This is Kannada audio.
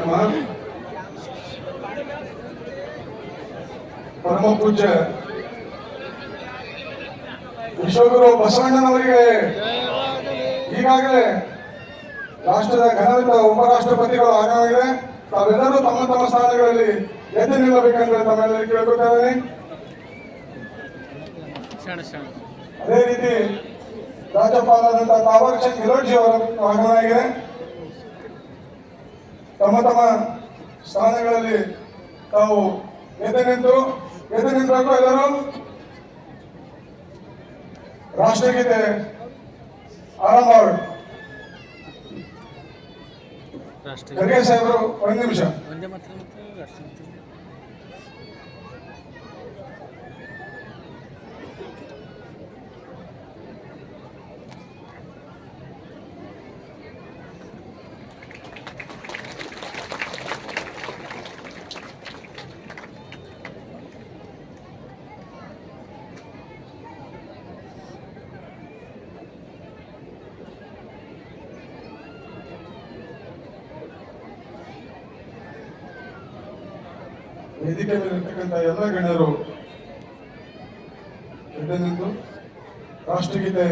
ನಮ್ಮ ಪರಮ ಪೂಜ್ಯ ವಿಶ್ವಗುರು ಬಸವಣ್ಣನವರಿಗೆ ಈಗಾಗಲೇ ರಾಷ್ಟ್ರದ ಘನವಿತ ಉಪರಾಷ್ಟ್ರಪತಿಗಳು ಆಗವಾಗಿದೆ. ತಾವೆಲ್ಲರೂ ತಮ್ಮ ತಮ್ಮ ಸ್ಥಾನಗಳಲ್ಲಿ ಎದ್ದು ನಿಲ್ಲಬೇಕೆಂದು ತಮ್ಮೆಲ್ಲರಿಗೂ ಕೇಳ್ಕೊಳ್ತಾ ಇದ್ದೀನಿ. ಅದೇ ರೀತಿ ರಾಜ್ಯಪಾಲರಾದಂತಹ ತಾವರ್ ಚಂದ್ ಗೆಹ್ಲೋಟ್ ಅವರ ಆಗಮನವಾಗಿದೆ. ತಮ್ಮ ತಮ್ಮ ಸ್ಥಾನಗಳಲ್ಲಿ ತಾವು ಎದ್ದು ನಿಂತಬೇಕು. ಎಲ್ಲರೂ ರಾಷ್ಟ್ರಗೀತೆ ಆರಂಭ ಮಾಡಿ. ಖರ್ಗೆ ಸಾಹೇಬರು ಒಂದು ನಿಮಿಷ. ವೇದಿಕೆ ಮೇಲಿರ್ತಕ್ಕಂಥ ಎಲ್ಲ ಗಣ್ಯರು ಎದ್ದು ನಿಂತು ರಾಷ್ಟ್ರಗೀತೆ